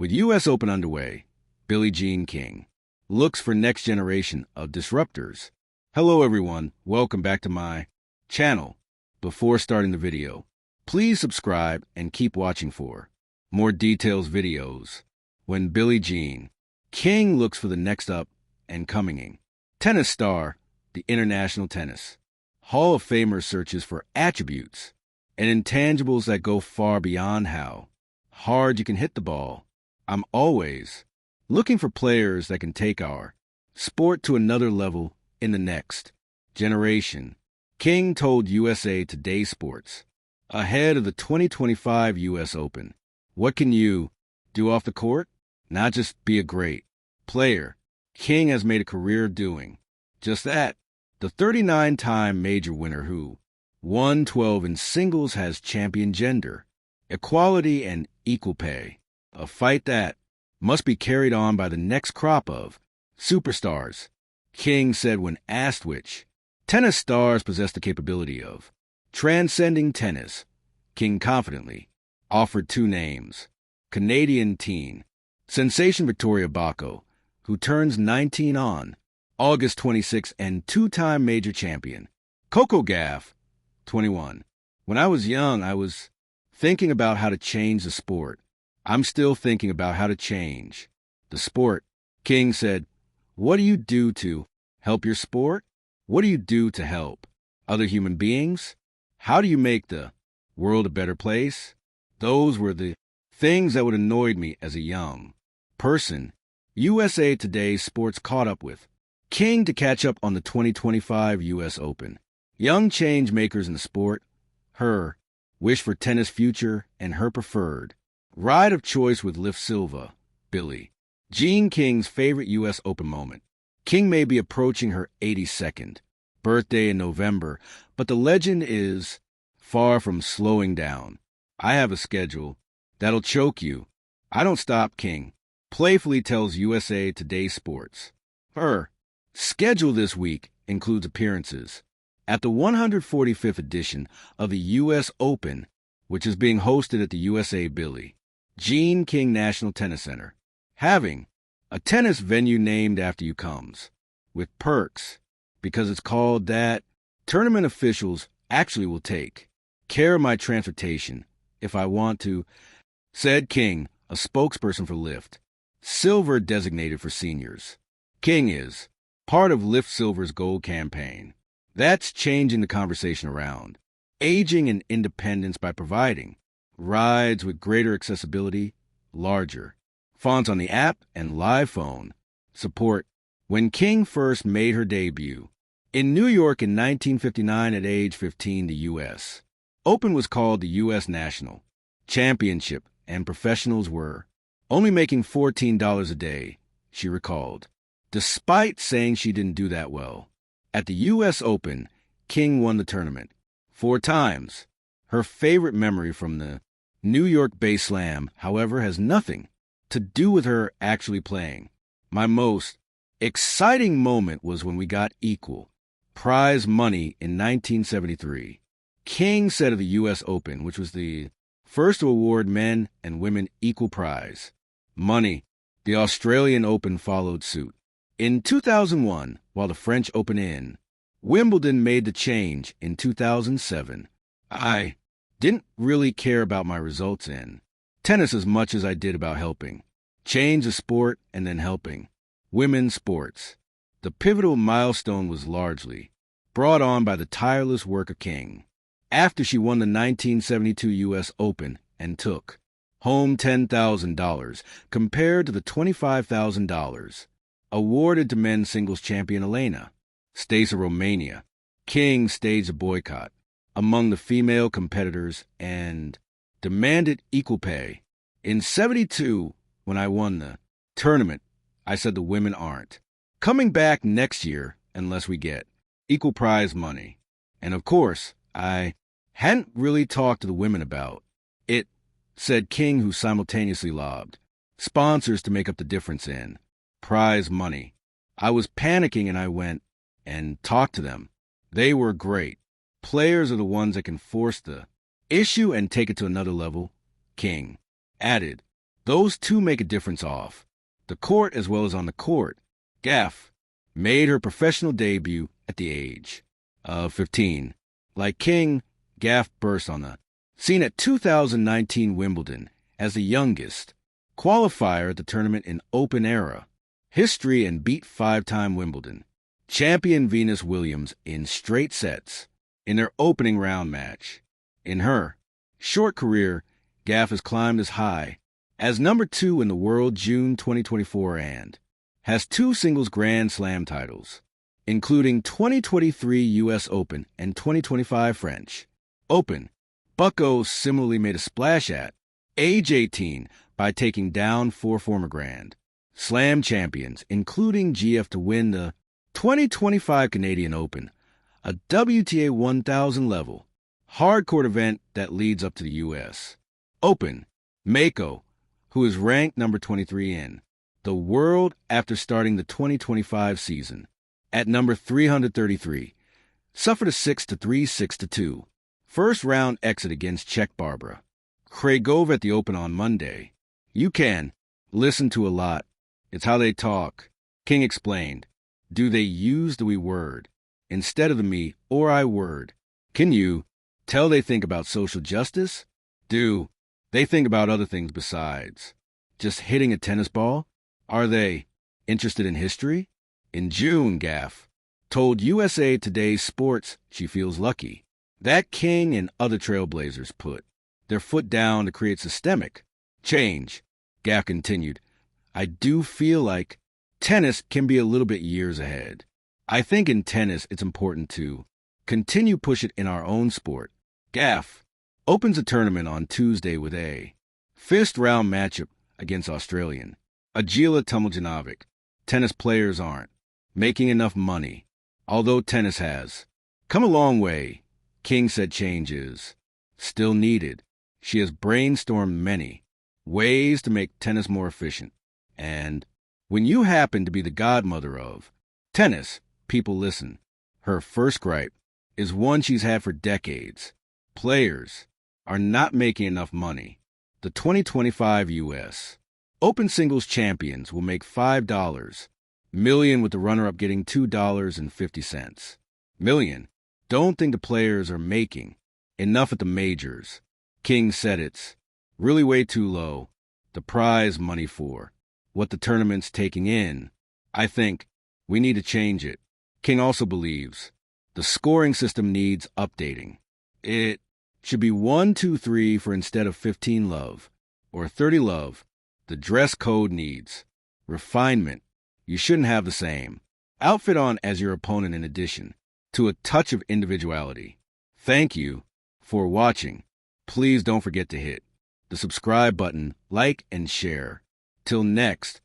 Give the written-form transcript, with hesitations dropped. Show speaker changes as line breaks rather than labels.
With U.S. Open underway, Billie Jean King looks for next generation of disruptors. Hello everyone, welcome back to my channel. Before starting the video, please subscribe and keep watching for more details videos. When Billie Jean King looks for the next up and coming tennis star, the International Tennis Hall of Famer searches for attributes and intangibles that go far beyond how hard you can hit the ball. I'm always looking for players that can take our sport to another level in the next generation, King told USA Today Sports ahead of the 2025 U.S. Open. What can you do off the court? Not just be a great player. King has made a career doing just that. The 39-time major winner who won 12 in singles has championed gender equality and equal pay, a fight that must be carried on by the next crop of superstars, King said when asked which tennis stars possess the capability of transcending tennis. King confidently offered two names: Canadian teen sensation Victoria Bako, who turns 19 on August 26, and two-time major champion Coco Gauff, 21. When I was young, I was thinking about how to change the sport. I'm still thinking about how to change the sport, King said. What do you do to help your sport? What do you do to help other human beings? How do you make the world a better place? Those were the things that would annoy me as a young person. USA Today Sports caught up with King to catch up on the 2025 U.S. Open. Young change makers in the sport, her wish for tennis future, and her preferred ride of choice with Lift Silva, Billie Jean King's favorite U.S. Open moment. King may be approaching her 82nd birthday in November, but the legend is far from slowing down. I have a schedule that'll choke you. I don't stop, King playfully tells USA Today Sports. Her schedule this week includes appearances at the 145th edition of the U.S. Open, which is being hosted at the USA Billie Jean King National Tennis Center. Having a tennis venue named after you comes with perks because it's called that. Tournament officials actually will take care of my transportation if I want to, said King, a spokesperson for Lift Silver designated for seniors. King is part of Lift Silver's Gold campaign. That's changing the conversation around aging and independence by providing rides with greater accessibility, larger fonts on the app, and live phone support. When King first made her debut in New York in 1959 at age 15, the U.S. Open was called the U.S. National Championship, and professionals were only making $14 a day, she recalled, despite saying she didn't do that well. At the U.S. Open, King won the tournament 4 times. Her favorite memory from the New York-based Slam, however, has nothing to do with her actually playing. My most exciting moment was when we got equal prize money in 1973. King said of the U.S. Open, which was the first to award men and women equal prize money. The Australian Open followed suit in 2001, while the French Open in Wimbledon made the change in 2007. I didn't really care about my results in tennis as much as I did about helping change the sport and then helping women's sports. The pivotal milestone was largely brought on by the tireless work of King after she won the 1972 U.S. Open and took home $10,000 compared to the $25,000 awarded to men's singles champion Elena Stasa Romania. King staged a boycott among the female competitors and demanded equal pay. In 72, when I won the tournament, I said the women aren't coming back next year unless we get equal prize money. And of course, I hadn't really talked to the women about it, said King, who simultaneously lobbed sponsors to make up the difference in prize money. I was panicking and I went and talked to them. They were great. Players are the ones that can force the issue and take it to another level, King added. Those two make a difference off the court as well as on the court. Gaff made her professional debut at the age of 15. Like King, Gaff burst on the scene at 2019 Wimbledon as the youngest qualifier at the tournament in Open era history and beat five-time Wimbledon champion Venus Williams in straight sets in their opening round match. In her short career, Gaff has climbed as high as number 2 in the world June 2024 and has 2 singles Grand Slam titles, including 2023 U.S. Open and 2025 French Open. Bucko similarly made a splash at age 18 by taking down 4 former Grand Slam champions, including GF, to win the 2025 Canadian Open, a WTA 1000 level hardcourt event that leads up to the U.S. Open. Mako, who is ranked number 23 in the world after starting the 2025 season at number 333, suffered a 6-3, 6-2 first-round exit against Czech Barbara Krejcova at the Open on Monday. You can listen to a lot. It's how they talk. King explained. Do they use the we word instead of the me or I word? Can you tell they think about social justice? Do they think about other things besides just hitting a tennis ball? Are they interested in history? In June, Gaff told USA Today Sports she feels lucky that King and other trailblazers put their foot down to create systemic change. Gaff continued, I do feel like tennis can be a little bit years ahead. I think in tennis it's important to continue push it in our own sport. Gaff opens a tournament on Tuesday with a first-round matchup against Australian Ajila Tomljanovic. Tennis players aren't making enough money, although tennis has come a long way. King said change is still needed. She has brainstormed many ways to make tennis more efficient. And when you happen to be the godmother of tennis, people listen. Her first gripe is one she's had for decades. Players are not making enough money. The 2025 U.S. Open singles champions will make $5 million, with the runner-up getting $2.50 million. Don't think the players are making enough at the majors. King said it's really way too low, the prize money for what the tournament's taking in. I think we need to change it. King also believes the scoring system needs updating. It should be 1, 2, 3 for instead of 15 love or 30 love. The dress code needs refinement. You shouldn't have the same outfit on as your opponent in addition to a touch of individuality. Thank you for watching. Please don't forget to hit the subscribe button, like, and share. Till next